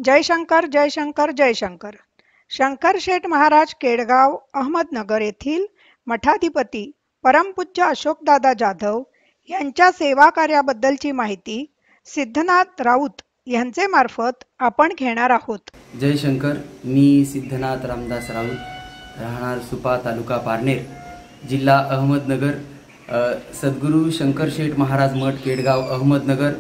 जयशंकर जयशंकर जयशंकर. शंकर शेठ महाराज केडगाव अहमदनगर येथील मठाधिपती परमपूज्य अशोकदादा जाधव यांच्या सेवा कार्याबद्दलची माहिती सिद्धनाथ राऊत यांचे मार्फत आपण घेणार आहोत. जयशंकर. मी सिद्धनाथ रामदास राऊत, राहणार सुपा, तालुका पारनेर, जिल्हा अहमदनगर. सद्गुरू शंकर शेठ महाराज मठ केडगाव अहमदनगर,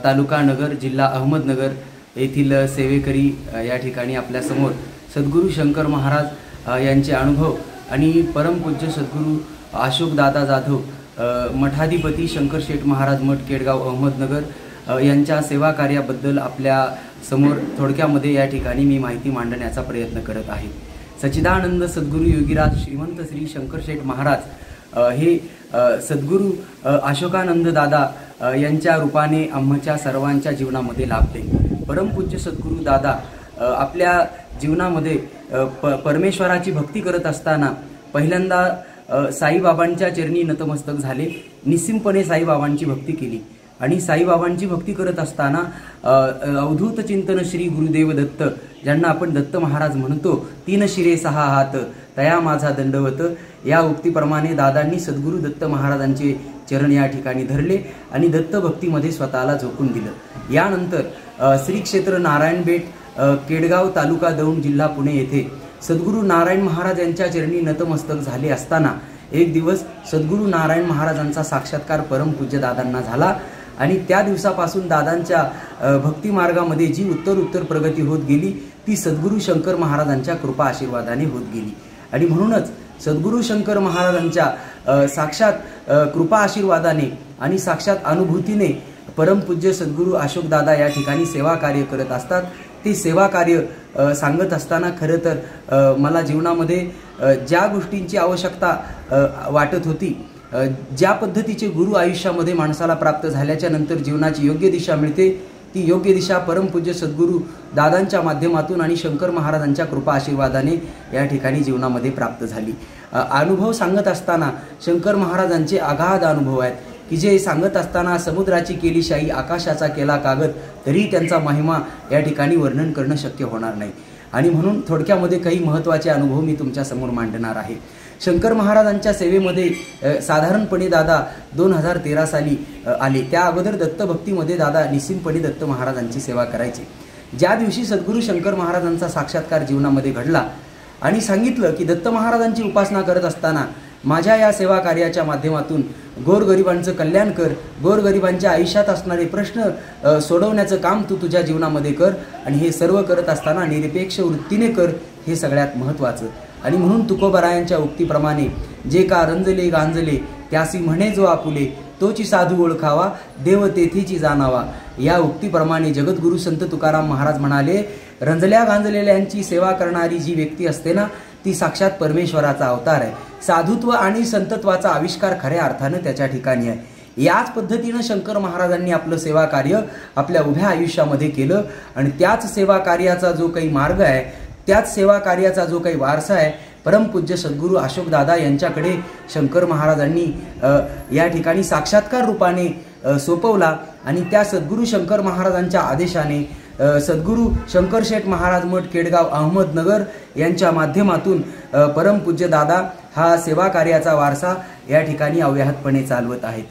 तालुका नगर, जिल्हा अहमदनगर येथील सेवेकरी या ठिकाणी आपल्यासमोर सद्गुरू शंकर महाराज यांचे अनुभव आणि परमपूज्य सद्गुरू अशोकदादा जाधव मठाधिपती शंकर शेठ महाराज मठ केडगाव अहमदनगर यांच्या सेवा कार्याबद्दल आपल्या समोर थोडक्यामध्ये या ठिकाणी मी माहिती मांडण्याचा प्रयत्न करत आहे. सच्चिदानंद सद्गुरू योगीराज श्रीमंत श्री शंकर शेठ महाराज हे सद्गुरू अशोकानंद दादा यांच्या रूपाने आम्हाच्या सर्वांच्या जीवनामध्ये लाभले. परमपूज्य सद्गुरू दादा आपल्या जीवनामध्ये परमेश्वराची भक्ती करत असताना पहिल्यांदा साईबाबांच्या चरणी नतमस्तक झाले. निस्सीमपणे साईबाबांची भक्ती केली आणि साईबाबांची भक्ती करत असताना अवधूत चिंतन श्री गुरुदेव दत्त, ज्यांना आपण दत्त महाराज म्हणतो, 3 शिरे 6 हात तया माझा दंडवत, या उक्तीप्रमाणे दादांनी सद्गुरू दत्त महाराजांचे चरण या ठिकाणी धरले आणि दत्त भक्तीमध्ये स्वतःला झोकून दिलं. यानंतर श्री क्षेत्र नारायणबेट केडगाव, तालुका दौंड, जिल्हा पुणे येथे सद्गुरू नारायण महाराज यांच्या चरणी नतमस्तक झाले असताना एक दिवस सद्गुरू नारायण महाराजांचा साक्षात्कार परमपूज्य दादांना झाला आणि त्या दिवसापासून दादांच्या भक्ती मार्गामध्ये जी उत्तर प्रगती होत गेली ती सद्गुरू शंकर महाराजांच्या कृपा आशीर्वादाने होत गेली. आणि म्हणूनच सद्गुरू शंकर महाराजांच्या साक्षात कृपा आशीर्वादाने आणि साक्षात अनुभूतीने परमपूज्य सद्गुरू अशोकदादा या ठिकाणी सेवा कार्य करत असतात. ते सेवा कार्य सांगत असताना खरं तर मला जीवनामध्ये ज्या गोष्टींची आवश्यकता वाटत होती, ज्या पद्धतीचे गुरु आयुष्यामध्ये माणसाला प्राप्त झाल्याच्या नंतर जीवनाची योग्य दिशा मिळते, ती योग्य दिशा परमपूज्य सद्गुरू दादांच्या माध्यमातून आणि शंकर महाराजांच्या कृपा आशीर्वादाने या ठिकाणी जीवनामध्ये प्राप्त झाली. अनुभव सांगत असताना शंकर महाराजांचे अगाध अनुभव आहेत की जे सांगत असताना समुद्राची केली शाई, आकाशाचा केला कागद, तरी त्यांचा महिमा या ठिकाणी वर्णन करणं शक्य होणार नाही. आणि म्हणून थोडक्यामध्ये काही महत्त्वाचे अनुभव मी तुमच्यासमोर मांडणार आहे. शंकर महाराजांच्या सेवेमध्ये साधारणपणे दादा 2013 साली आले. त्या अगोदर दत्तभक्तीमध्ये दादा निस्सीमपणे दत्त महाराजांची सेवा करायचे. ज्या दिवशी सद्गुरू शंकर महाराजांचा साक्षात्कार जीवनामध्ये घडला आणि सांगितलं की दत्त महाराजांची उपासना करत असताना माझ्या या सेवा कार्याच्या माध्यमातून गोरगरिबांचं कल्याण कर, गोरगरिबांच्या आयुष्यात असणारे प्रश्न सोडवण्याचं काम तू तुझ्या जीवनामध्ये कर आणि हे सर्व करत असताना निरपेक्ष वृत्तीने कर, हे सगळ्यात महत्त्वाचं. आणि म्हणून तुकोबरायांच्या उक्तीप्रमाणे जे का रंजले गांजले त्यासी म्हणे जो आपुले, तोची साधू ओळखावा देव तेथीची जाणावा, या उक्तीप्रमाणे जगद्गुरु संत तुकाराम महाराज म्हणाले, रंजल्या गांजलेल्यांची सेवा करणारी जी व्यक्ती असते ना, ती साक्षात परमेश्वराचा अवतार आहे. साधुत्व आणि संतत्वाचा आविष्कार खऱ्या अर्थानं त्याच्या ठिकाणी आहे. याच पद्धतीनं शंकर महाराजांनी आपलं सेवा कार्य आपल्या उभ्या आयुष्यामध्ये केलं आणि त्याच सेवा कार्याचा जो काही मार्ग आहे, त्याच सेवा कार्याचा जो काही वारसा आहे, परमपूज्य सद्गुरू अशोकदादा यांच्याकडे शंकर महाराजांनी या ठिकाणी साक्षात्कार रूपाने सोपवला आणि त्या सद्गुरू शंकर महाराजांच्या आदेशाने सद्गुरू शंकर शेठ महाराज मठ केडगाव अहमदनगर यांच्या माध्यमातून परमपूज्य दादा हा सेवा कार्याचा वारसा या ठिकाणी अव्याहतपणे चालवत आहेत.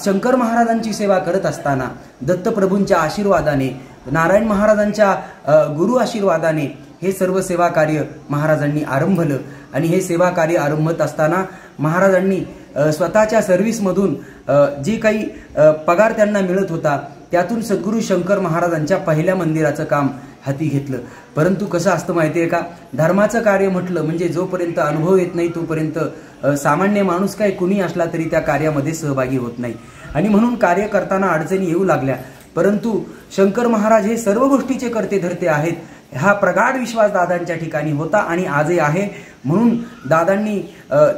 शंकर महाराजांची सेवा करत असताना दत्तप्रभूंच्या आशीर्वादाने, नारायण महाराजांच्या गुरु आशीर्वादाने हे सर्व सेवा कार्य महाराजांनी आरंभलं आणि हे सेवा कार्य आरंभत असताना महाराजांनी स्वतःच्या सर्व्हिसमधून जे काही पगार त्यांना मिळत होता त्यातून सद्गुरू शंकर महाराजांच्या पहिल्या मंदिराचं काम हाती घेतलं. परंतु कसं असतं माहिती आहे का, धर्माचं कार्य म्हटलं म्हणजे जोपर्यंत अनुभव येत नाही तोपर्यंत सामान्य माणूस काय कुणी असला तरी त्या कार्यामध्ये सहभागी होत नाही. आणि म्हणून कार्य करताना अडचणी येऊ लागल्या. परंतु शंकर महाराज हे सर्व गोष्टीचे करते धरते आहेत, हा प्रगाढ विश्वास दादांच्या ठिकाणी होता आणि आजही आहे. म्हणून दादांनी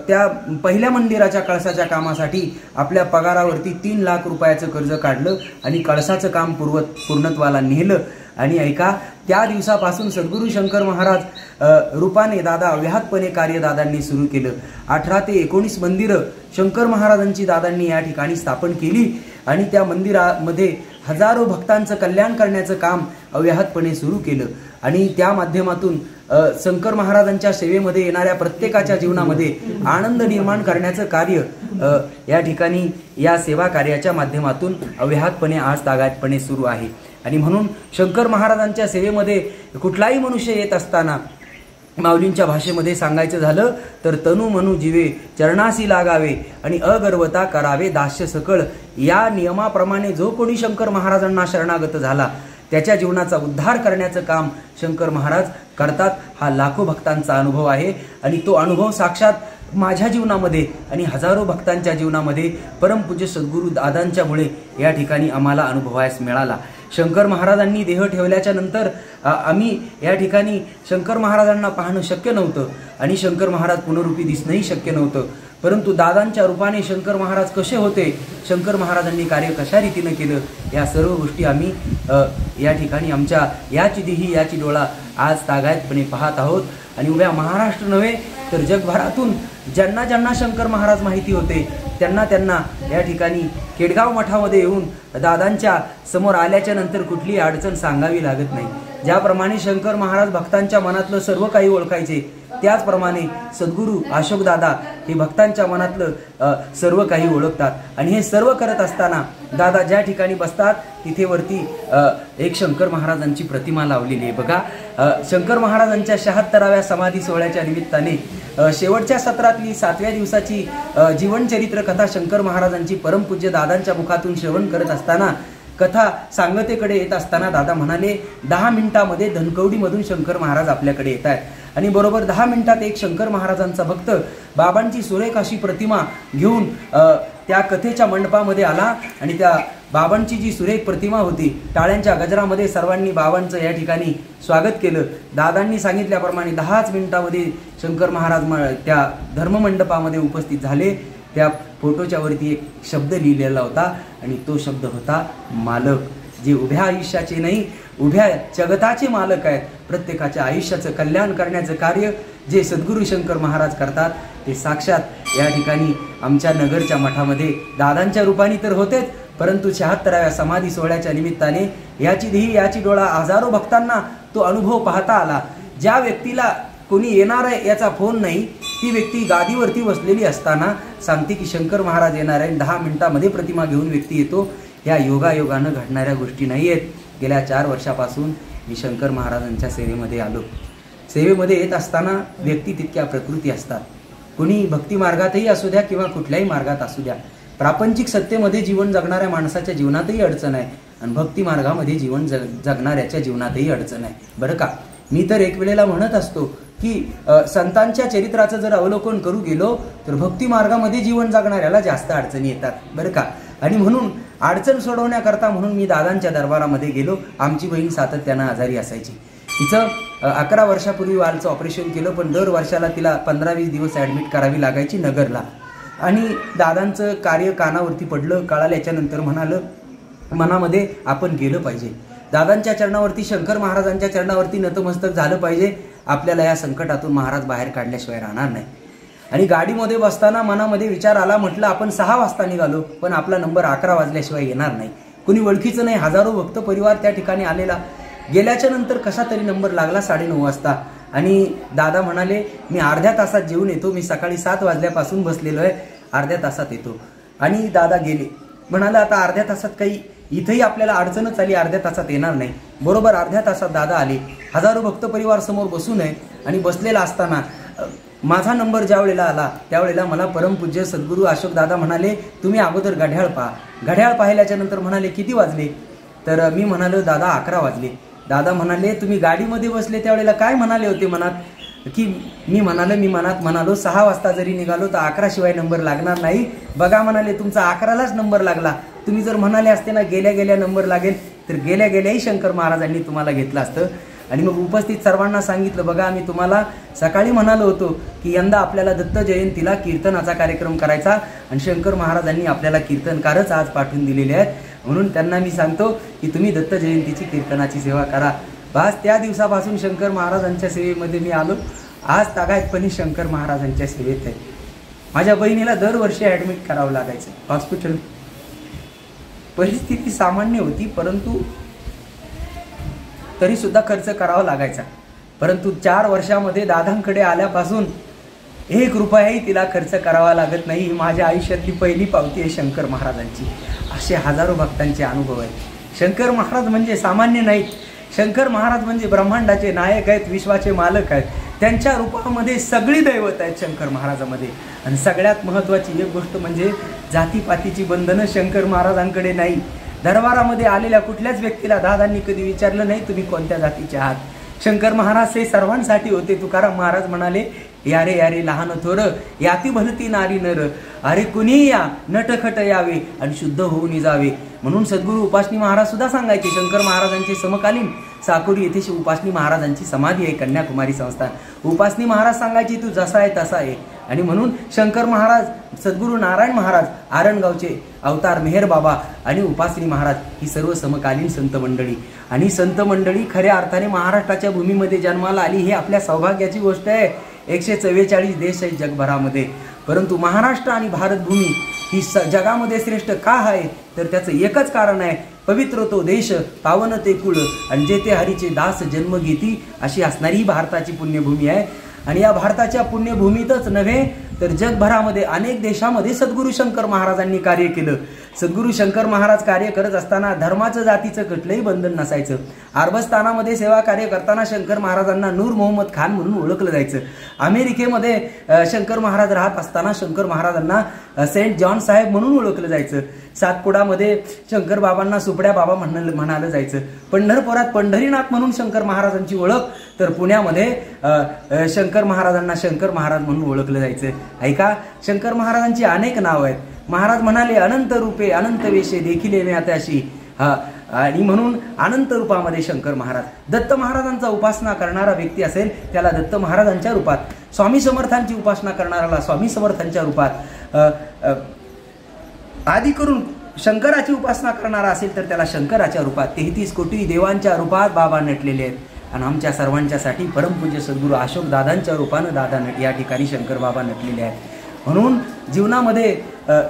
त्या पहिल्या मंदिराच्या कळसाच्या कामासाठी आपल्या पगारावरती 3 लाख रुपयाचं कर्ज काढलं आणि कळसाचं काम पूर्णत्वाला नेलं आणि ऐका, त्या दिवसापासून सद्गुरू शंकर महाराज रूपाने दादा अव्याहतपणे कार्य दादांनी सुरू केलं. 18 ते 19 मंदिरं शंकर महाराजांची दादांनी या ठिकाणी स्थापन केली आणि त्या मंदिरामध्ये हजारो भक्तांचं कल्याण करण्याचं काम अव्याहतपणे सुरू केलं. आणि त्या माध्यमातून शंकर महाराजांच्या सेवेमध्ये येणाऱ्या प्रत्येकाच्या जीवनामध्ये आनंद निर्माण करण्याचं कार्य या ठिकाणी या सेवा कार्याच्या माध्यमातून अव्याहतपणे आज तागायतपणे सुरू आहे. आणि म्हणून शंकर महाराजांच्या सेवेमध्ये कुठलाही मनुष्य येत असताना माऊलींच्या भाषेमध्ये सांगायचं झालं तर तनु मनु जीवे चरणासी लागावे आणि अगर्वता करावे दास्य सकळ, या नियमाप्रमाणे जो कोणी शंकर महाराजांना शरणागत झाला त्याच्या जीवनाचा उद्धार करण्याचं काम शंकर महाराज करतात. हा लाखो भक्तांचा अनुभव आहे आणि तो अनुभव साक्षात माझ्या जीवनामध्ये आणि हजारो भक्तांच्या जीवनामध्ये परमपूज्य सद्गुरू दादांच्यामुळे या ठिकाणी आम्हाला अनुभवायस मिळाला. शंकर महाराजांनी देह ठेवल्याच्या नंतर आम्ही या ठिकाणी शंकर महाराजांना पाहणं शक्य नव्हतं आणि शंकर महाराज पुनरुपी दिसणंही शक्य नव्हतं. परंतु दादांच्या रूपाने शंकर महाराज कसे होते, शंकर महाराजांनी कार्य कशा रीतीनं केलं, या सर्व गोष्टी आम्ही या ठिकाणी आमच्या याची देही याची डोळा आज तागायतपणे पाहत आहोत. आणि उभ्या महाराष्ट्र नव्हे तर जगभरातून ज्यांना ज्यांना शंकर महाराज माहिती होते त्यांना या ठिकाणी केडगाव मठामध्ये येऊन दादांच्या समोर आल्याच्या नंतर कुठली अडचण सांगावी लागत नाही. ज्याप्रमाणे शंकर महाराज भक्तांच्या मनातलं सर्व काही ओळखायचे, त्याचप्रमाणे सद्गुरू अशोकदादा हे भक्तांच्या मनातलं सर्व काही ओळखतात. आणि हे सर्व करत असताना दादा ज्या ठिकाणी बसतात तिथे वरती एक शंकर महाराजांची प्रतिमा लावलेली आहे. बघा, शंकर महाराजांच्या 76व्या समाधी सोहळ्याच्या निमित्ताने शेवटच्या सत्रातली 7व्या दिवसाची जीवनचरित्र कथा शंकर महाराजांची परमपूज्य दादांच्या मुखातून श्रवण करत असताना कथा सांगतेकडे येत असताना दादा म्हणाले 10 मिनिटांमध्ये धनकवडीमधून शंकर महाराज आपल्याकडे येत आहेत. आणि बरोबर 10 मिनिटात एक शंकर महाराजांचा भक्त बाबांची सुरेख अशी प्रतिमा घेऊन त्या कथेच्या मंडपामध्ये आला आणि त्या बाबांची जी सुरेख प्रतिमा होती टाळ्यांच्या गजरामध्ये सर्वांनी बाबांचं या ठिकाणी स्वागत केलं. दादांनी सांगितल्याप्रमाणे 10च मिनिटांमध्ये शंकर महाराज त्या धर्ममंडपामध्ये उपस्थित झाले. त्या फोटोच्या वरती एक शब्द लिहिलेला होता आणि तो शब्द होता मालक. जे उभ्या आयुष्याचे नाही उभ्या जगताचे मालक आहेत. प्रत्येकाच्या आयुष्याचं कल्याण करण्याचं कार्य जे सद्गुरू शंकर महाराज करतात ते साक्षात या ठिकाणी आमच्या नगरच्या मठामध्ये दादांच्या रूपाने तर होतेच, परंतु 76व्या समाधी सोहळ्याच्या निमित्ताने याची देही याची डोळा हजारो भक्तांना तो अनुभव पाहता आला. ज्या व्यक्तीला कोणी येणार आहे याचा फोन नाही, ती व्यक्ती गादीवरती बसलेली असताना सांगते की शंकर महाराज येणार आहे. 10 मिनिटांमध्ये प्रतिमा घेऊन व्यक्ती येतो. या योगायोगानं घडणाऱ्या गोष्टी नाही आहेत. गेल्या 4 वर्षापासून मी शंकर महाराजांच्या सेवेमध्ये आलो. सेवेमध्ये येत असताना व्यक्ती तितक्या प्रकृती असतात. कोणी भक्ती मार्गातही असू द्या किंवा कुठल्याही मार्गात असू द्या, प्रापंचिक सत्तेमध्ये जीवन जगणाऱ्या माणसाच्या जीवनातही अडचण आहे आणि भक्ती मार्गामध्ये जीवन जगणाऱ्याच्या जीवनातही अडचण आहे. बरं का, मी तर एक वेळेला म्हणत असतो की संतांच्या चरित्राचं जर अवलोकन करू गेलो तर भक्ती मार्गामध्ये जीवन जगणाऱ्याला जास्त अडचणी येतात. बरं का, आणि म्हणून अडचण सोडवण्याकरता म्हणून मी दादांच्या दरबारामध्ये गेलो. आमची बहीण सातत्यानं आजारी असायची. तिचं 11 वर्षापूर्वी वालचं ऑपरेशन केलं, पण दर वर्षाला तिला 15-20 दिवस ॲडमिट करावी लागायची नगरला. आणि दादांचं कार्य कानावरती पडलं. कळाल्याच्या नंतर मनामध्ये आपण गेलं पाहिजे. दादांच्या चरणावरती शंकर महाराजांच्या चरणावरती नतमस्तक झालं पाहिजे. आपल्याला या संकटातून महाराज बाहेर काढल्याशिवाय राहणार नाही. आणि गाडीमध्ये बसताना मनामध्ये विचार आला, म्हटलं आपण 6 वाजता निघालो पण आपला नंबर 11 वाजल्याशिवाय येणार नाही. कुणी ओळखीचं नाही, हजारो भक्त परिवार त्या ठिकाणी आलेला. गेल्याच्या नंतर कसा तरी नंबर लागला 9:30 वाजता. आणि दादा म्हणाले मी अर्ध्या तासात जेवून येतो. मी सकाळी 7 वाजल्यापासून बसलेलो आहे, अर्ध्या तासात येतो. आणि दादा गेले. म्हणाले आता अर्ध्या तासात काही इथंही आपल्याला अडचणच आली, अर्ध्या तासात येणार नाही. बरोबर अर्ध्या तासात दादा आले. हजारो भक्त परिवार समोर बसून आहे आणि बसलेला असताना माझा नंबर ज्या वेळेला आला त्यावेळेला मला परमपूज्य सद्गुरू अशोक दादा म्हणाले तुम्ही अगोदर घड्याळ पहा. घड्याळ पाहिल्याच्या नंतर म्हणाले किती वाजले? तर मी म्हणालो दादा 11 वाजले. दादा म्हणाले तुम्ही गाडीमध्ये बसले त्यावेळेला काय म्हणाले होते मनात? की मी मनात म्हणालो 6 वाजता जरी निघालो तर 11 शिवाय नंबर लागणार नाही. बघा म्हणाले तुमचा 11लाच नंबर लागला. तुम्ही जर म्हणाले असते ना गेल्या गेल्या नंबर लागेल तर गेल्या गेल्याही शंकर महाराजांनी तुम्हाला घेतलं असतं. आणि मग उपस्थित सर्वांना सांगितलं बघा आम्ही तुम्हाला सकाळी म्हणालो होतो की यंदा आपल्याला दत्त जयंतीला कीर्तनाचा कार्यक्रम करायचा आणि शंकर महाराजांनी आपल्याला कीर्तनकारच आज पाठवून दिलेले आहेत. म्हणून त्यांना मी सांगतो की तुम्ही दत्त जयंतीची कीर्तनाची सेवा करा. बस त्या दिवसापासून शंकर महाराजांच्या सेवेमध्ये मी आलो. आज तागायतपणे शंकर महाराजांच्या सेवेत आहे. माझ्या बहिणीला दरवर्षी ॲडमिट करावं लागायचं हॉस्पिटल. परिस्थिती सामान्य होती, परंतु तरीसुद्धा खर्च करावा लागायचा. परंतु 4 वर्षामध्ये दादांकडे आल्यापासून 1 रुपयाही तिला खर्च करावा लागत नाही. ही माझ्या आयुष्यातली पहिली पावती आहे शंकर महाराजांची. असे हजारो भक्तांचे अनुभव आहेत. शंकर महाराज म्हणजे सामान्य नाहीत. शंकर महाराज म्हणजे ब्रह्मांडाचे नायक आहेत, विश्वाचे मालक आहेत. त्यांच्या रूपामध्ये सगळी दैवत आहेत शंकर महाराजामध्ये. आणि सगळ्यात महत्त्वाची एक गोष्ट म्हणजे जातीपातीची बंधनं शंकर महाराजांकडे नाही. दरबारामध्ये आलेल्या कुठल्याच व्यक्तीला दादांनी कधी विचारलं नाही तुम्ही कोणत्या जातीचे आहात. शंकर महाराज हे सर्वांसाठी होते. तुकाराम महाराज म्हणाले, यारे यारे लहान थोर याती भलती नारी नर, अरे कुणी या नटखट यावे आणि शुद्ध होऊन जावे. म्हणून सद्गुरू उपासनी महाराज सुद्धा सांगायचे. शंकर महाराजांचे समकालीन साकुरी येथे उपासनी महाराजांची समाधी आहे, कन्याकुमारी संस्थान. उपासनी महाराज सांगायचे तू जसा आहे तसा आहे. आणि म्हणून शंकर महाराज, सद्गुरू नारायण महाराज, आरणगावचे अवतार मेहर बाबा आणि उपासनी महाराज ही सर्व समकालीन संत मंडळी. आणि संत मंडळी खऱ्या अर्थाने महाराष्ट्राच्या भूमीमध्ये जन्माला आली ही आपल्या सौभाग्याची गोष्ट आहे. 144 देश आहेत जगभरामध्ये, परंतु महाराष्ट्र आणि भारतभूमी ही जगामध्ये श्रेष्ठ का आहे तर त्याचं एकच कारण आहे, पवित्र तो देश, पावन ते कुळ, आणि जे ते हरीचे दास जन्म घेती अशी असणारी ही भारताची पुण्यभूमी आहे. आणि या भारताच्या पुण्यभूमीतच नव्हे तर जगभरामध्ये अनेक देशामध्ये सद्गुरू शंकर महाराजांनी कार्य केलं. सद्गुरू शंकर महाराज कार्य करत असताना धर्माचं जातीचं कुठलंही बंधन नसायचं. अरबस्तानामध्ये सेवा कार्य करताना शंकर महाराजांना नूर मोहम्मद खान म्हणून ओळखलं जायचं. अमेरिकेमध्ये शंकर महाराज राहत असताना शंकर महाराजांना सेंट जॉन साहेब म्हणून ओळखलं जायचं. सातपुडामध्ये शंकर बाबांना सुपड्या बाबा म्हणालं जायचं. पंढरपुरात पंढरीनाथ म्हणून शंकर महाराजांची ओळख, तर पुण्यामध्ये शंकर महाराजांना शंकर महाराज म्हणून ओळखलं जायचं. ऐका, शंकर महाराजांची अनेक नाव आहेत. महाराज म्हणाले अनंत रूपे अनंत वेशे देखील मी आता अशी. आणि म्हणून अनंत रूपामध्ये शंकर महाराज. दत्त महाराजांचा उपासना करणारा व्यक्ती असेल त्याला दत्त महाराजांच्या रूपात, स्वामी समर्थांची उपासना करणाऱ्याला स्वामी समर्थांच्या रूपात, आदी करून शंकराची उपासना करणारा असेल तर त्याला शंकराच्या रूपात, 33 कोटी देवांच्या रूपात बाबा नटलेले आहेत. आणि आमच्या सर्वांच्यासाठी परमपूज्य सद्गुरू अशोक दादांच्या रूपानं दादा या ठिकाणी शंकर बाबा नटलेले आहेत. म्हणून जीवनामध्ये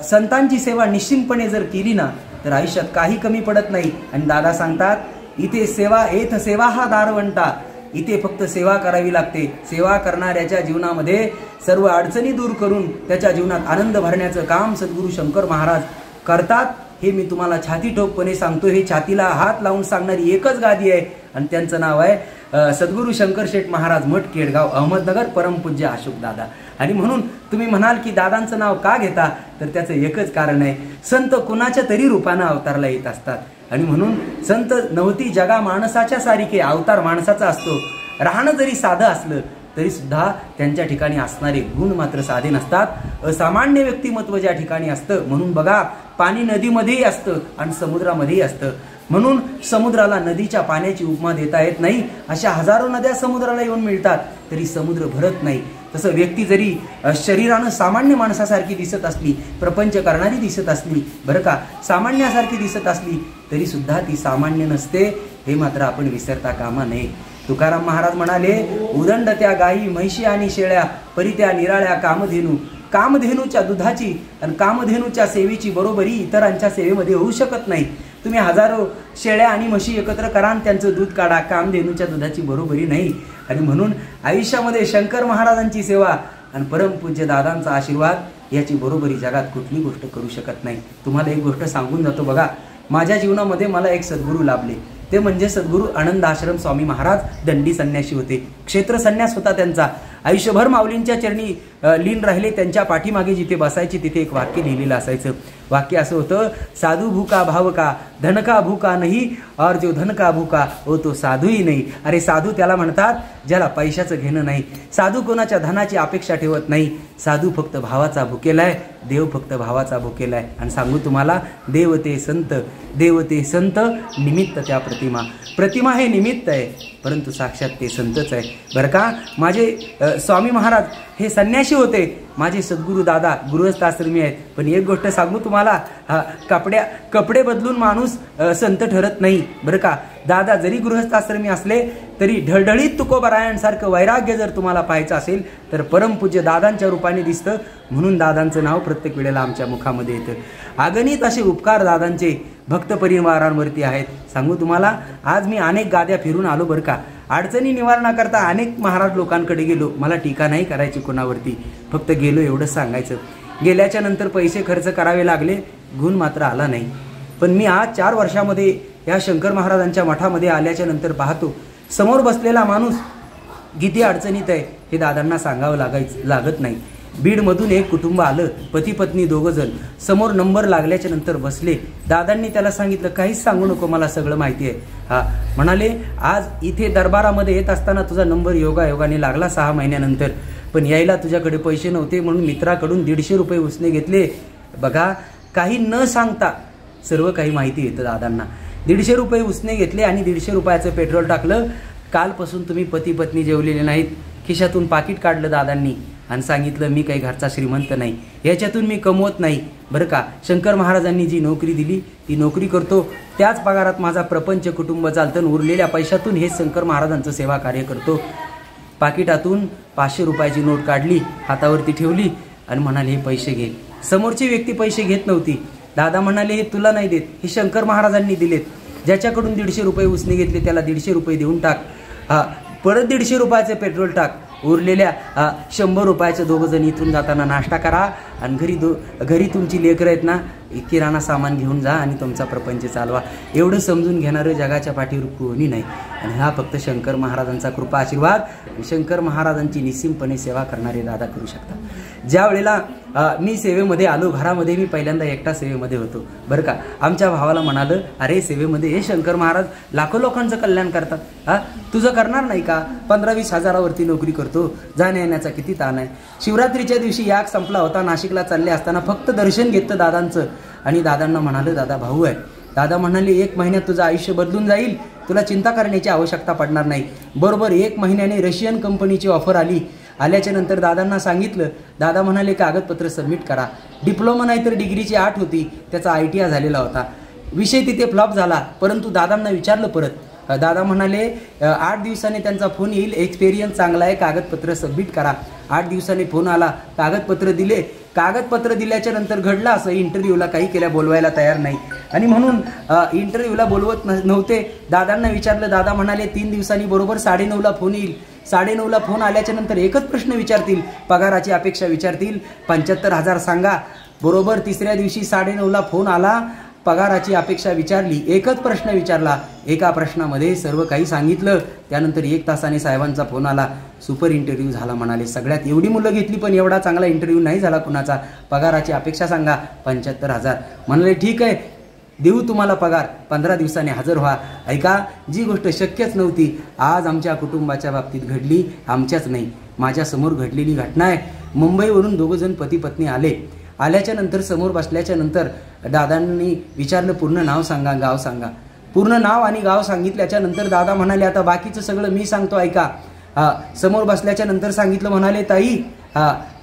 संतांची सेवा निश्चितपणे जर केली ना तर आयुष्यात काही कमी पडत नाही. आणि दादा सांगतात, इथे सेवा येथ सेवा हा दारवंटा, इथे फक्त सेवा करावी लागते. सेवा करणाऱ्याच्या जीवनामध्ये सर्व अडचणी दूर करून त्याच्या जीवनात आनंद भरण्याचं काम सद्गुरू शंकर महाराज करतात. हे मी तुम्हाला छाती ठोकपणे सांगतो. हे छातीला हात लावून सांगणारी एकच गादी आहे आणि त्यांचं नाव आहे सद्गुरू शंकर शेठ महाराज मठ केडगाव अहमदनगर, परमपूज्य अशोक दादा. आणि म्हणून तुम्ही म्हणाल की दादांचं नाव का घेता तर त्याचं एकच कारण आहे, संत कुणाच्या तरी रूपानं अवतारला येत असतात. आणि म्हणून संत नव्हती जगा माणसाच्या सारिखे, अवतार माणसाचा असतो. राहणं जरी साधं असलं तरी सुद्धा त्यांच्या ठिकाणी असणारे गुण मात्र साधे नसतात. असामान्य व्यक्तिमत्व ज्या ठिकाणी असतं. म्हणून बघा, पाणी नदीमध्येही असतं आणि समुद्रामध्येही असतं. म्हणून समुद्राला नदीच्या पाण्याची उपमा देता येत नाही. अशा हजारो नद्या समुद्राला येऊन मिळतात तरी समुद्र भरत नाही. तसं व्यक्ती जरी शरीरानं सामान्य माणसासारखी दिसत असली, प्रपंच करणारी दिसत असली, बरं का, सामान्यासारखी दिसत असली तरी सुद्धा ती सामान्य नसते. हे मात्र आपण विसरता कामा नये. तुकाराम महाराज म्हणाले, उदंड त्या गायी म्हैशी आणि शेळ्या, परी त्या निराळ्या कामधेनू. कामधेनूच्या दुधाची आणि कामधेनूच्या सेवेची बरोबरी इतरांच्या सेवेमध्ये होऊ शकत नाही. तुम्ही हजारो शेळ्या आणि म्हशी एकत्र करा आणि त्यांचं दूध काढा, कामधेनूच्या दुधाची बरोबरी नाही. आणि म्हणून आयुष्यामध्ये शंकर महाराजांची सेवा आणि परमपूज्य दादांचा आशीर्वाद याची बरोबरी जगात कुठली गोष्ट करू शकत नाही. तुम्हाला एक गोष्ट सांगून जातो बघा, माझ्या जीवनामध्ये मला एक सद्गुरू लाभले. ते म्हणजे सद्गुरू आनंद आश्रम स्वामी महाराज. दंडी संन्यासी होते, क्षेत्र संन्यास होता त्यांचा. आयुष्यभर माऊलींच्या चरणी लीन राहिले. त्यांच्या पाठीमागे जिथे बसायचे तिथे एक वाक्य लिहिलेलं असायचं. वाक्य असं होतं, साधू भूका भाव का, धन का भूका नाही, और जो धन का भूका हो तो साधूही नाही. अरे साधू त्याला म्हणतात ज्याला पैशाचं घेणं नाही. साधू कोणाच्या धनाची अपेक्षा ठेवत नाही. साधू फक्त भावाचा भुकेलाय, देव फक्त भावाचा भुकेलाय. आणि सांगू तुम्हाला, देव ते संत, देव ते संत, निमित्त त्या प्रतिमा. प्रतिमा हे निमित्त आहे परंतु साक्षात ते संतच आहे. बरं का, माझे स्वामी महाराज हे संन्यासी होते, माझे सद्गुरू दादा गृहस्थ आश्रमी आहेत. पण एक गोष्ट सांगू तुम्हाला, कपडे बदलून माणूस संत ठरत नाही बरं का. दादा जरी गृहस्थ आश्रमी असले तरी ढळढळीत तुकोबरायांसारखं वैराग्य जर तुम्हाला पाहायचं असेल तर परमपूज्य दादांच्या रूपाने दिसतं. म्हणून दादांचं नाव प्रत्येक वेळेला आमच्या मुखामध्ये येतं. अगणित असे उपकार दादांचे भक्त परिवारांवरती आहेत. सांगू तुम्हाला, आज मी अनेक गाद्या फिरून आलो बरं का. अडचणी निवारणाकरता अनेक महाराज लोकांकडे गेलो. मला टीका नाही करायची कोणावरती, फक्त गेलो एवढंच सांगायचं. गेल्याच्या नंतर पैसे खर्च करावे लागले, गुण मात्र आला नाही. पण मी आज 4 वर्षामध्ये या शंकर महाराजांच्या मठामध्ये आल्याच्या नंतर पाहतो, समोर बसलेला माणूस किती अडचणीत आहे हे दादांना सांगावं लागत नाही. बीडमधून एक कुटुंब आलं, पती पत्नी 2 जण. समोर नंबर लागल्याच्या नंतर बसले. दादांनी त्याला सांगितलं, काहीच सांगू नको, मला सगळं माहिती आहे. म्हणाले, आज इथे दरबारामध्ये येत असताना तुझा नंबर योगायोगाने लागला 6 महिन्यानंतर. पण यायला तुझ्याकडे पैसे नव्हते म्हणून मित्राकडून 150 रुपये उसने घेतले. बघा, काही न सांगता सर्व काही माहिती येतं दादांना. 150 रुपये उसने घेतले आणि 150 रुपयाचं पेट्रोल टाकलं. कालपासून तुम्ही पती पत्नी जेवलेले नाहीत. खिशातून पाकिट काढलं दादांनी आणि सांगितलं, मी काही घरचा श्रीमंत नाही, याच्यातून मी कमवत नाही बरं का. शंकर महाराजांनी जी नोकरी दिली ती नोकरी करतो, त्याच पगारात माझा प्रपंच कुटुंब चालतं. उरलेल्या पैशातून हे शंकर महाराजांचं सेवा कार्य करतो. पाकिटातून 500 रुपयाची नोट काढली, हातावरती ठेवली आणि म्हणाले, हे पैसे घे. समोरची व्यक्ती पैसे घेत नव्हती. दादा म्हणाले, हे तुला नाही देत, हे शंकर महाराजांनी दिलेत. ज्याच्याकडून 150 रुपये उसने घेतले त्याला 150 रुपये देऊन टाक. परत 150 रुपयाचे पेट्रोल टाक. उरलेल्या 100 रुपयाचे 2 जण इथून जाताना नाश्ता करा आणि घरी तुमची लेकरं आहेत ना, किराणा सामान घेऊन जा आणि तुमचा प्रपंच चालवा. एवढं समजून घेणारं जगाच्या पाठीवर कोणी नाही. आणि हा फक्त शंकर महाराजांचा कृपा आशीर्वाद, शंकर महाराजांची निस्सीमपणे सेवा करणारे दादा करू शकतात. ज्या वेळेला मी सेवेमध्ये आलो, घरामध्ये मी पहिल्यांदा एकटा सेवेमध्ये होतो बरं का. आमच्या भावाला म्हणालं, अरे सेवेमध्ये हे शंकर महाराज लाखो लोकांचं कल्याण करतात, तुझं करणार नाही का? 15-20 हजारावरती नोकरी करतो, जाण्या येण्याचा किती ताण आहे. शिवरात्रीच्या दिवशी याग संपला होता, नाशिकला चालले असताना फक्त दर्शन घेतलं दादांचं आणि दादांना म्हणालं, दादा भाऊ आहे. दादा म्हणाले, 1 महिन्यात तुझं आयुष्य बदलून जाईल, तुला चिंता करण्याची आवश्यकता पडणार नाही. बरोबर 1 महिन्याने रशियन कंपनीची ऑफर आली. आल्याच्या नंतर दादांना सांगितलं. दादा म्हणाले, कागदपत्र सबमिट करा. डिप्लोमा नाही तर डिग्रीची 8 होती, त्याचा ITI झालेला होता. विषय तिथे फ्लॉप झाला. परंतु दादांना विचारलं परत. दादा म्हणाले, 8 दिवसांनी त्यांचा फोन येईल, एक्सपिरियन्स चांगला आहे, कागदपत्र सबमिट करा. 8 दिवसांनी फोन आला, कागदपत्र दिले. कागदपत्र दिल्याच्या नंतर घडलं असं, इंटरव्ह्यूला काही केल्या बोलवायला तयार नाही आणि म्हणून इंटरव्ह्यूला बोलवत नव्हते. दादांना विचारलं. दादा म्हणाले, 3 दिवसांनी बरोबर 9:30ला फोन येईल. 9:30ला फोन आल्याच्या नंतर एकच प्रश्न विचारतील, पगाराची अपेक्षा विचारतील. 75,000 सांगा. बरोबर 3ऱ्या दिवशी 9:30ला फोन आला, पगाराची अपेक्षा विचारली. एकच प्रश्न विचारला, एका प्रश्नामध्ये सर्व काही सांगितलं. त्यानंतर 1 तासाने साहेबांचा फोन आला, सुपर इंटरव्ह्यू झाला म्हणाले. सगळ्यात एवढी मुलं घेतली पण एवढा चांगला इंटरव्ह्यू नाही झाला कुणाचा. पगाराची अपेक्षा सांगा, 75,000. म्हणाले, ठीक आहे, देऊ तुम्हाला पगार, 15 दिवसांनी हजर व्हा. ऐका, जी गोष्ट शक्यच नव्हती आज आमच्या कुटुंबाच्या बाबतीत घडली. आमच्याच नाही, माझ्या समोर घडलेली घटना आहे. मुंबईवरून 2 जण पती पत्नी आले. आल्याच्या नंतर समोर बसल्याच्या नंतर दादांनी विचारलं, पूर्ण नाव सांगा, गाव सांगा. पूर्ण नाव आणि गाव सांगितल्याच्या नंतर दादा म्हणाले, आता बाकीचं सगळं मी सांगतो ऐका. समोर बसल्याच्या नंतर सांगितलं. म्हणाले, ताई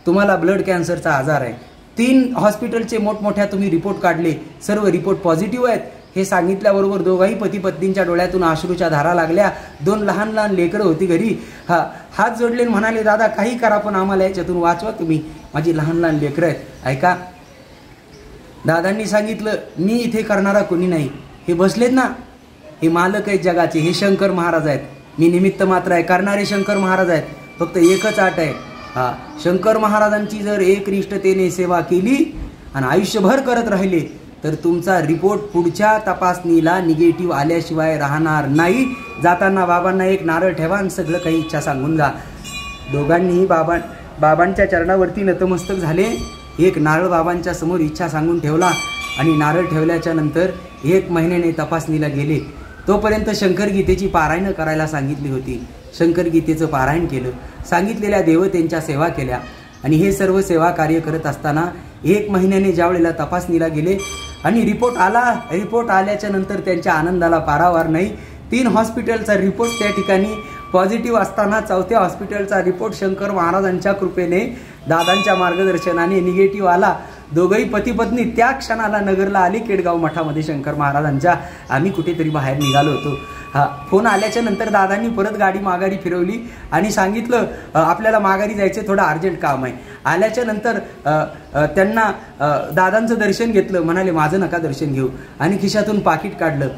तुम्हाला ब्लड कॅन्सरचा आजार आहे. 3 हॉस्पिटलचे मोठमोठ्या तुम्ही रिपोर्ट काढले, सर्व रिपोर्ट पॉझिटिव्ह आहेत. हे सांगितल्याबरोबर दोघाही पती पत्नींच्या डोळ्यातून अश्रूच्या धारा लागल्या. 2 लहान लहान लेकरं होती घरी. हात जोडले म्हणाले, दादा काही करा पण आम्हाला याच्यातून वाचवा तुम्ही, माझी लहान लहान लेकरं आहेत. ऐका, दादांनी सांगितलं, मी इथे करणारा कोणी नाही. हे बसलेत ना, हे मालक आहेत जगाचे, हे शंकर महाराज आहेत. मी निमित्त मात्र आहे, करणारे शंकर महाराज आहेत. फक्त एकच अट आहे, शंकर महाराजांची जर एकनिष्ठतेने सेवा केली आणि आयुष्यभर करत राहिले तर तुमचा रिपोर्ट पुढच्या तपासणीला निगेटिव्ह आल्याशिवाय राहणार नाही. जाताना बाबांना एक नारळ ठेवा आणि सगळं काही इच्छा सांगून जा. दोघांनीही बाबांच्या चरणावरती नतमस्तक झाले. एक नारळ बाबांच्या समोर इच्छा सांगून ठेवला आणि नारळ ठेवल्याच्या नंतर 1 महिन्याने तपासणीला गेले. तोपर्यंत शंकर गीतेची पारायण करायला सांगितली होती. शंकर गीतेचं पारायण केलं, सांगितलेल्या देवतेंच्या सेवा केल्या आणि हे सर्व सेवा कार्य करत असताना 1 महिन्याने ज्या वेळेला तपासणीला गेले आणि रिपोर्ट आला. रिपोर्ट आल्याच्या नंतर त्यांच्या आनंदाला पारावार नाही. 3 हॉस्पिटलचा रिपोर्ट त्या ठिकाणी पॉझिटिव्ह असताना चौथ्या हॉस्पिटलचा रिपोर्ट शंकर महाराजांच्या कृपेने दादांच्या मार्गदर्शनाने निगेटिव्ह आला. दोघंही पती पत्नी त्या क्षणाला नगरला आली. केडगाव मठामध्ये शंकर महाराजांच्या आम्ही कुठेतरी बाहेर निघालो होतो. फोन आल्याच्या नंतर दादांनी परत गाडी माघारी फिरवली आणि सांगितलं आपल्याला माघारी जायचं, थोडं अर्जंट काम आहे. आल्याच्या नंतर त्यांना दादांचं दर्शन घेतलं. म्हणाले माझं नका दर्शन घेऊ. आणि खिशातून पाकिट काढलं.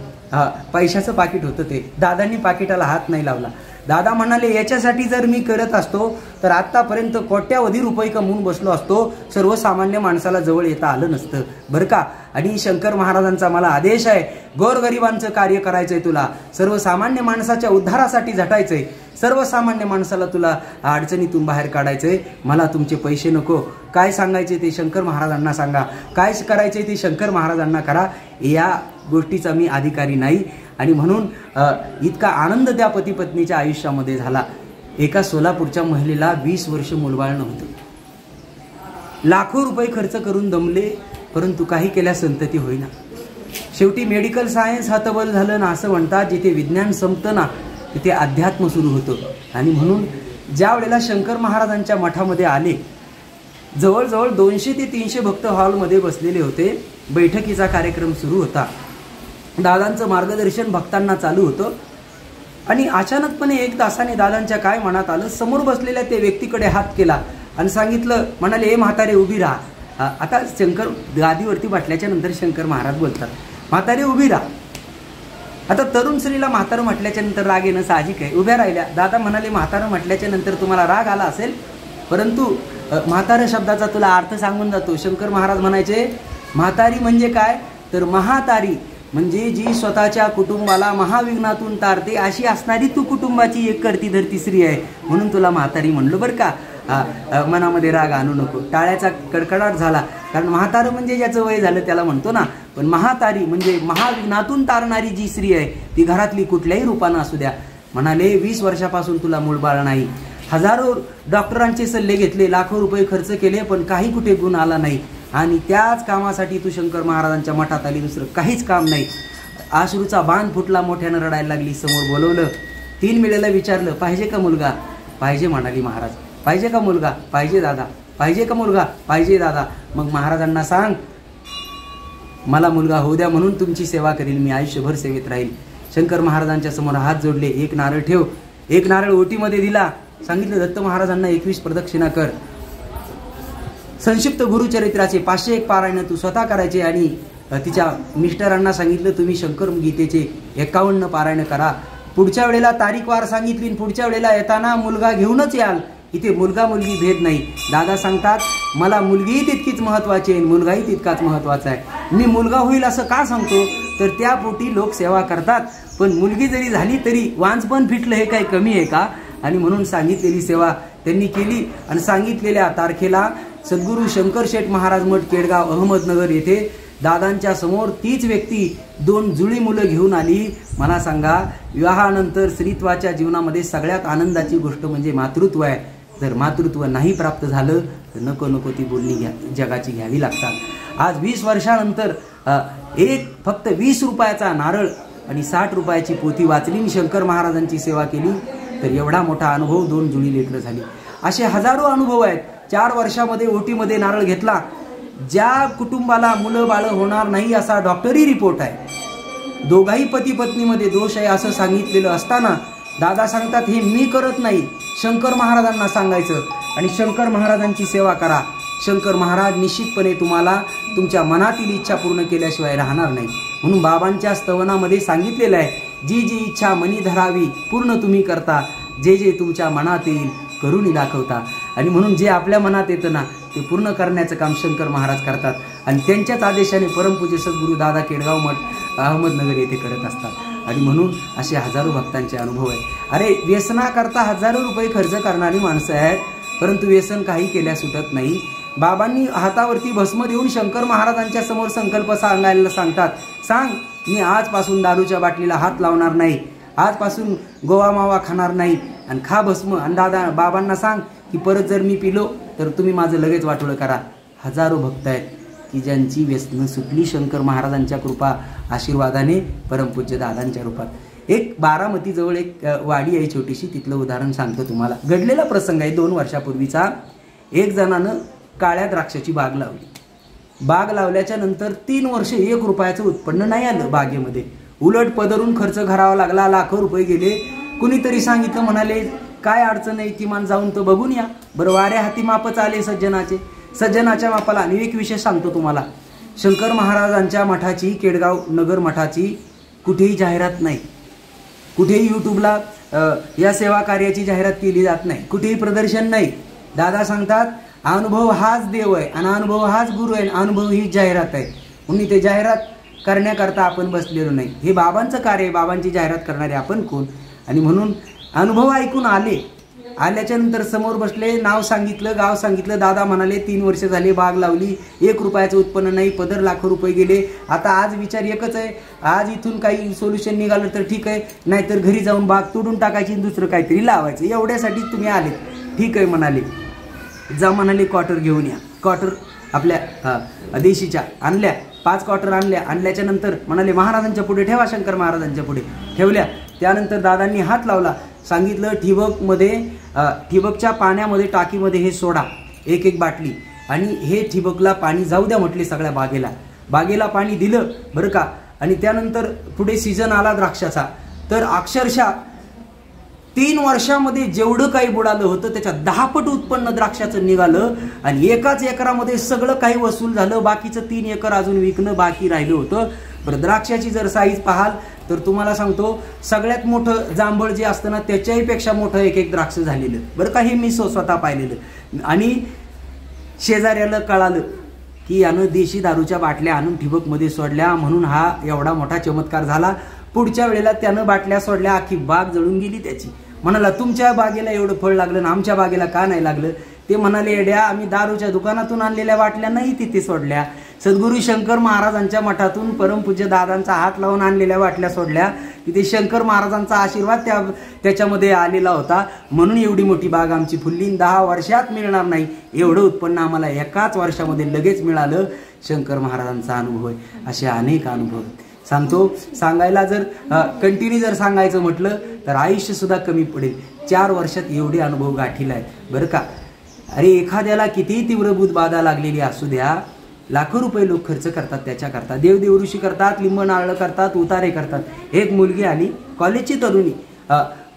पैशाचं पाकिट होतं ते. दादांनी पाकिटाला हात नाही लावला. दादा म्हणाले याच्यासाठी जर मी करत असतो तर आतापर्यंत कोट्यावधी रुपये कमवून बसलो असतो, सर्वसामान्य माणसाला जवळ येता आलं नसतं बरं का. आणि शंकर महाराजांचा मला आदेश आहे, गोरगरिबांचं कार्य करायचंय तुला, सर्वसामान्य माणसाच्या उद्धारासाठी झटायचंय, सर्वसामान्य माणसाला तुला अडचणीतून बाहेर काढायचंय. मला तुमचे पैसे नको. काय सांगायचे ते शंकर महाराजांना सांगा, काय करायचे ते शंकर महाराजांना करा. या गोष्टीचा मी अधिकारी नाही. आणि म्हणून इतका आनंद त्या पती पत्नीच्या आयुष्यामध्ये झाला. एका सोलापूरच्या महिलेला 20 वर्ष मुलबाळ नव्हतं. लाखो रुपये खर्च करून दमले, परंतु काही केल्या संतती होईना. शेवटी मेडिकल सायन्स हतबल झालं ना असं म्हणतात. जिथे विज्ञान संपतं ना तिथे अध्यात्म सुरू होतं. आणि म्हणून ज्या वेळेला शंकर महाराजांच्या मठामध्ये आले, जवळजवळ 200 ते 300 भक्त हॉलमध्ये बसलेले होते. बैठकीचा कार्यक्रम सुरू होता. दादांचं मार्गदर्शन भक्तांना चालू होतं. आणि अचानकपणे 1 तासाने दादांच्या काय मनात आलं, समोर बसलेल्या त्या व्यक्तीकडे हात केला आणि सांगितलं, म्हणाले ए म्हातारे उभी राहा. आता शंकर गादीवरती बसल्याच्या नंतर शंकर महाराज बोलतात, म्हातारे उभी राहा. आता तरुण स्त्रीला म्हातारं म्हटल्याच्या नंतर राग येणं साहजिक आहे. उभ्या राहिल्या. दादा म्हणाले म्हातारं म्हटल्याच्या नंतर तुम्हाला राग आला असेल, परंतु म्हातारं शब्दाचा तुला अर्थ सांगून जातो. शंकर महाराज म्हणायचे म्हातारी म्हणजे काय तर महातारी म्हणजे जी स्वतःच्या कुटुंबाला महाविघ्नातून तारते अशी असणारी तू कुटुंबाची एक करती धरती स्त्री आहे, म्हणून तुला म्हातारी म्हणलो बरं का. मनामध्ये राग आणू नको. टाळ्याचा कडकडाट झाला. कारण म्हातारं म्हणजे ज्याचं वय झालं त्याला म्हणतो ना, पण महातारी म्हणजे महाविघ्नातून तारणारी जी स्त्री आहे ती घरातली कुठल्याही रूपानं असू द्या. म्हणाले 20 वर्षापासून तुला मूलबाळ नाही. हजारो डॉक्टरांचे सल्ले घेतले, लाखो रुपये खर्च केले, पण काही कुठे गुण आला नाही. आणि त्याच कामासाठी तू शंकर महाराजांच्या मठात आली, दुसरं काहीच काम नाही. आश्रूचा बांध फुटला, मोठ्यानं रडायला लागली. समोर बोलवलं. 3 वेळेला विचारलं पाहिजे का मुलगा, पाहिजे म्हणाली महाराज. पाहिजे का मुलगा, पाहिजे दादा. पाहिजे का मुलगा, पाहिजे दादा. मग महाराजांना सांग मला मुलगा होऊ द्या, म्हणून तुमची सेवा करील मी, आयुष्यभर सेवेत राहील. शंकर महाराजांच्या समोर हात जोडले. 1 नारळ ठेव. 1 नारळ ओटीमध्ये दिला. सांगितलं दत्त महाराजांना 21 प्रदक्षिणा कर. संक्षिप्त गुरुचरित्राचे 501 पारायण तू स्वतः करायचे. आणि तिच्या मिस्टरांना सांगितलं तुम्ही शंकर गीतेचे 51 पारायण करा. पुढच्या वेळेला तारीखवार सांगितली. पुढच्या वेळेला येताना मुलगा घेऊनच याल. इथे मुलगा मुलगी भेद नाही. दादा सांगतात मला मुलगीही तितकीच महत्वाची आहे, मुलगाही तितकाच महत्वाचा आहे. मी मुलगा होईल असं का सांगतो तर त्या पोटी लोक सेवा करतात, पण मुलगी जरी झाली तरी वांजपण फिटलं हे काही कमी आहे का. आणि म्हणून सांगितलेली सेवा त्यांनी केली. आणि सांगितलेल्या तारखेला सद्गुरू शंकर शेठ महाराज मठ केडगाव अहमदनगर येथे दादांच्या समोर तीच व्यक्ती 2 जुळी मुलं घेऊन आली. मला सांगा विवाहानंतर स्त्रीत्वाच्या जीवनामध्ये सगळ्यात आनंदाची गोष्ट म्हणजे मातृत्व आहे. जर मातृत्व नाही प्राप्त झालं तर नको नको ती बोलणी जगाची घ्यावी लागतात. आज 20 वर्षानंतर फक्त 20 रुपयाचा नारळ आणि 60 रुपयाची पोथी वाचली, शंकर महाराजांची सेवा केली, तर एवढा मोठा अनुभव 2 जुळी लेकरं झाली. असे हजारो अनुभव आहेत. 4 वर्षामध्ये ओटीमध्ये नारळ घेतला. ज्या कुटुंबाला मुलं बाळ होणार नाही असा डॉक्टरी रिपोर्ट आहे, दोघाही पती पत्नीमध्ये दोष आहे असं सांगितलेलं असताना दादा सांगतात हे मी करत नाही, शंकर महाराजांना सांगायचं आणि शंकर महाराजांची सेवा करा. शंकर महाराज निश्चितपणे तुम्हाला तुमच्या मनातील इच्छा पूर्ण केल्याशिवाय राहणार नाही. म्हणून बाबांच्या स्तवनामध्ये सांगितलेलं आहे जी जी इच्छा मनी धरावी पूर्ण तुम्ही करता, जे जे तुमच्या मनात येईल करून दाखवता. आणि म्हणून जे आपल्या मनात येतं ना ते पूर्ण करण्याचं काम शंकर महाराज करतात. आणि त्यांच्याच आदेशाने परमपूज्य सद्गुरू दादा केडगाव मठ अहमदनगर येथे करत असतात. आणि म्हणून असे हजारो भक्तांचे अनुभव आहे. अरे व्यसनाकरता हजारो रुपये खर्च करणारी माणसं आहेत, परंतु व्यसन काही केल्या सुटत नाही. बाबांनी हातावरती भस्म देऊन शंकर महाराजांच्या समोर संकल्प सांगायला सांगतात, सांग मी आजपासून दारूच्या बाटलीला हात लावणार नाही, आजपासून गोवा मावा खाणार नाही, आणि खा भस्म. आणि दादा बाबांना सांग की परत जर मी पिलो तर तुम्ही माझं लगेच वाटोळं करा. हजारो भक्त आहेत की ज्यांची व्यसनं सुटली शंकर महाराजांच्या कृपा आशीर्वादाने परमपूज्य दादांच्या रूपात. एक बारामतीजवळ एक वाडी आहे छोटीशी, तिथलं उदाहरण सांगतो तुम्हाला. घडलेला प्रसंग आहे 2 वर्षापूर्वीचा. एक जणानं काळ्या द्राक्षाची बाग लावली. बाग लावल्याच्या नंतर 3 वर्ष 1 रुपयाचं उत्पन्न नाही आलं बागेमध्ये. उलट पदरून खर्च करावा लागला, लाखो रुपये गेले. कुणीतरी सांगितलं, म्हणाले काय अडचण आहे, किमान जाऊन तर बघून या. बरं, वाऱ्या हाती मापच आले सज्जनाचे. सज्जनाच्या मापाला. आणि एक विषय सांगतो तुम्हाला, शंकर महाराजांच्या मठाची, केडगाव नगर मठाची कुठेही जाहिरात नाही, कुठेही यूट्यूबला या सेवा कार्याची जाहिरात केली जात नाही, कुठेही प्रदर्शन नाही. दादा सांगतात अनुभव हाच देव आहे आणि अनुभव हाच गुरु आहे, अनुभव ही जाहिरात आहे. म्हणून ते जाहिरात करण्याकरता आपण बसलेलो नाही. हे बाबांचं कार्य आहे, बाबांची जाहिरात करणारे आपण कोण. आणि म्हणून अनुभव ऐकून आल्याच्या नंतर समोर बसले, नाव सांगितलं, गाव सांगितलं. दादा म्हणाले 3 वर्ष झाले बाग लावली, 1 रुपयाचं उत्पन्न नाही, पदर लाखो रुपये गेले. आता आज विचार एकच आहे, आज इथून काही सोल्युशन निघालं तर ठीक आहे, नाहीतर घरी जाऊन बाग तोडून टाकायची, दुसरं काहीतरी लावायचं. एवढ्यासाठी तुम्ही आले. ठीक आहे म्हणाले. जा म्हणाले क्वार्टर घेऊन या. क्वार्टर आपल्या देशीच्या आणल्या, 5 क्वार्टर आणल्या. आणल्याच्या नंतर म्हणाले महाराजांच्या पुढे ठेवा, शंकर महाराजांच्या पुढे ठेवल्या. त्यानंतर दादांनी हात लावला, सांगितलं ठिबकच्या पाण्यामध्ये, टाकीमध्ये हे सोडा, 1 बाटली, आणि हे ठिबकला पाणी जाऊ द्या म्हटले सगळ्या बागेला पाणी दिलं बरं का. आणि त्यानंतर पुढे सीझन आला द्राक्षाचा. तर अक्षरशः 3 वर्षामध्ये जेवढं काही बुडालं होतं त्याच्या 10 पट उत्पन्न द्राक्षाचं निघालं. आणि एकाच एकरामध्ये सगळं काही वसूल झालं. बाकीचं 3 एकर अजून विकणं बाकी राहिलं होतं. बरं, द्राक्षाची जर साईज पाहाल तर तुम्हाला सांगतो, सगळ्यात मोठं जांभळ जे असतं ना त्याच्याही पेक्षा मोठं 1 द्राक्ष झालेलं बरं का. हे मी स्वतः पाहिलेलं. आणि शेजाऱ्याला कळालं की यानं देशी दारूच्या बाटल्या आणून ठिबकमध्ये सोडल्या, म्हणून हा एवढा मोठा चमत्कार झाला. पुढच्या वेळेला त्यानं बाटल्या सोडल्या, अख्खी बाग जळून गेली त्याची. म्हणाला तुमच्या बागेला एवढं फळ लागलं ना, आमच्या बागेला का नाही लागलं. ते म्हणाले एड्या, आम्ही दारूच्या दुकानातून आणलेल्या बाटल्या नाही तिथे सोडल्या, सद्गुरू शंकर महाराजांच्या मठातून परमपूज्य दादांचा हात लावून आणलेल्या बाटल्या सोडल्या. तिथे शंकर महाराजांचा आशीर्वाद त्याच्यामध्ये आलेला होता, म्हणून एवढी मोठी बाग आमची फुलली. 10 वर्षात मिळणार नाही एवढं उत्पन्न आम्हाला एकाच वर्षामध्ये लगेच मिळालं. शंकर महाराजांचा अनुभव आहे. असे अनेक अनुभव सांगतो. सांगायला जर कंटिन्यू जर सांगायचं म्हटलं तर आयुष्य सुद्धा कमी पडेल. 4 वर्षात एवढे अनुभव गाठीला आहेत बरं का. अरे, एखाद्याला कितीही तीव्र बाधा लागलेली असू द्या, लाखो रुपये लोक खर्च करतात त्याच्याकरता. देवदेवऋषी करतात, लिंब नारळ करतात, उतारे करतात. एक मुलगी आली, कॉलेजची तरुणी,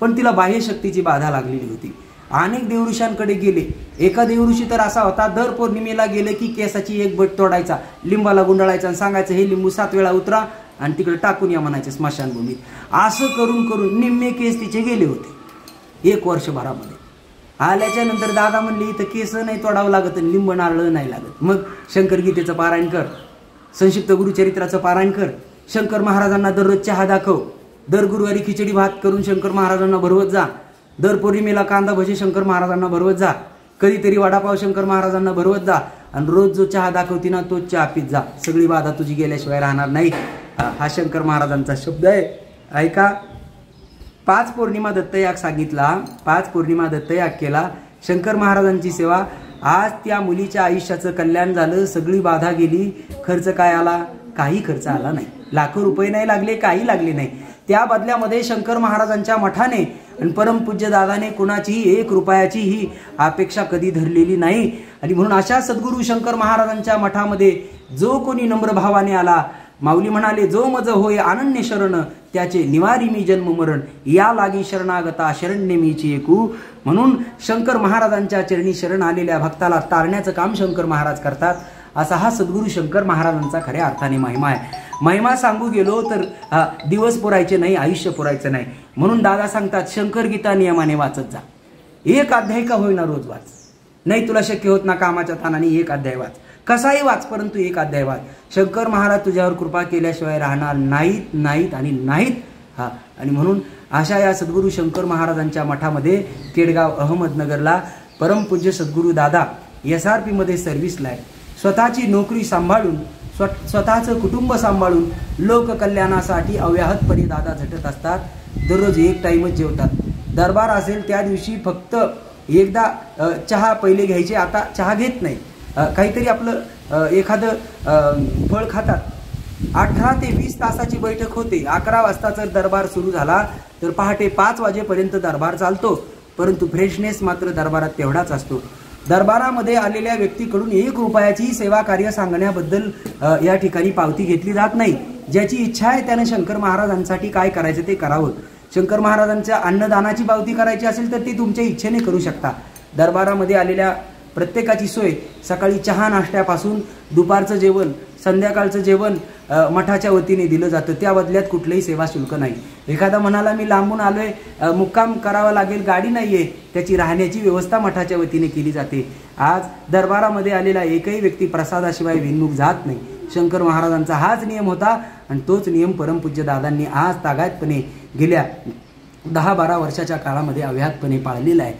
पण तिला बाह्यशक्तीची बाधा लागलेली होती. अनेक देवऋषांकडे गेले. एका देवऋषी तर असा होता, दर पौर्णिमेला गेले की केसाची 1 बट तोडायचा, लिंबाला गुंडाळायचा आणि सांगायचं हे लिंबू 7 वेळा उतरा आणि तिकडे टाकून या म्हणायचे स्मशानभूमीत. असं करून करून निम्मे केस तिचे गेले होते 1 वर्षभरामध्ये. आल्याच्या नंतर दादा म्हणले इथं केस नाही तोडावं लागत आणि लिंब नारळ नाही लागत. मग शंकर गीतेचं पारायण कर, संक्षिप्त गुरुचरित्राचं पारायण कर, शंकर महाराजांना दररोज चहा दाखव, दर गुरुवारी खिचडी भात करून शंकर महाराजांना भरवत जा, दर पौर्णिमेला कांदा भजी शंकर महाराजांना भरवत जा, कधीतरी वडापाव शंकर महाराजांना भरवत जा, आणि रोज जो चहा दाखवती ना तोच चहा पीत जा. सगळी बाधा तुझी गेल्याशिवाय राहणार नाही. हा शंकर महाराजांचा शब्द आहे. ऐका, 5 पौर्णिमा दत्तयाग सांगितला, 5 पौर्णिमा दत्तयाग केला, शंकर महाराजांची सेवा. आज त्या मुलीच्या आयुष्याचं कल्याण झालं, सगळी बाधा गेली. खर्च काय आला? काही खर्च आला नाही. लाखो रुपये नाही लागले, काही लागले नाही. त्या बदल्यामध्ये शंकर महाराजांच्या मठाने आणि परमपूज्य दादाने कुणाचीही 1 रुपयाचीही अपेक्षा कधी धरलेली नाही. आणि म्हणून अशा सद्गुरू शंकर महाराजांच्या मठामध्ये जो कोणी नम्र भावाने आला, माऊली म्हणाले जो मज होय अनन्य शरण, त्याचे निवारी मी जन्म मरण, या लागी शरणागता शरण्य मीची एकू. म्हणून शंकर महाराजांच्या चरणी शरण आलेल्या भक्ताला तारण्याचं काम शंकर महाराज करतात. असा हा सद्गुरू शंकर महाराजांचा खऱ्या अर्थाने महिमा आहे. महिमा सांगू गेलो तर दिवस पुरायचे नाही, आयुष्य पुरायचं नाही. म्हणून दादा सांगतात शंकर गीता नियमाने वाचत जा. 1 अध्याय का होईना रोज वाच. नाही तुला शक्य होत ना कामाच्या ताणाने 1 अध्याय वाच, कसाही वाच, परंतु 1 अध्याय वाच. शंकर महाराज तुझ्यावर कृपा केल्याशिवाय राहणार नाहीत, नाहीत आणि नाहीत. आणि म्हणून अशा या सद्गुरू शंकर महाराजांच्या मठामध्ये केडगाव अहमदनगरला परमपूज्य सद्गुरू दादा SRP मध्ये सर्व्हिसला आहे. स्वतःची नोकरी सांभाळून, स्वतःचं कुटुंब सांभाळून लोककल्याणासाठी अव्याहतपणे दादा झटत असतात. दररोज 1 टाइमच जेवतात. दरबार असेल त्या दिवशी फक्त एकदा चहा पहिले घ्यायचे, आता चहा घेत नाही. काहीतरी आपलं एखादं फळ खातात, 18 ते 20 तासाची बैठक होते. 11 वाजता जर दरबार सुरू झाला तर पहाटे 5 वाजेपर्यंत दरबार चालतो, परंतु फ्रेशनेस मात्र दरबारात तेवढाच असतो. दरबारामध्ये आलेल्या व्यक्तीकडून 1 रुपयाची सेवा कार्य सांगण्याबद्दल या ठिकाणी पावती घेतली जात नाही. ज्याची इच्छा आहे त्याने शंकर महाराजांसाठी काय करायचं ते करावं. शंकर महाराजांच्या अन्नदानाची पावती करायची असेल तर ती तुमच्या इच्छेने करू शकता. दरबारामध्ये आलेल्या प्रत्येकाची सोय सकाळी चहा नाश्त्यापासून दुपारचं जेवण, संध्याकाळचं जेवण मठाच्या वतीने दिलं जातं. त्या बदल्यात कुठलंही सेवा शुल्क नाही. एखादा म्हणाला मी लांबून आलोय, मुक्काम करावा लागेल, गाडी नाहीये, त्याची राहण्याची व्यवस्था मठाच्या वतीने केली जाते. आज दरबारामध्ये आलेला एकही व्यक्ती प्रसादाशिवाय विनमुख जात नाही. शंकर महाराजांचा हाच नियम होता आणि तोच नियम परमपूज्य दादांनी आज तागायतपणे गेल्या 10-12 वर्षाच्या काळामध्ये अव्याहतपणे पाळलेला आहे.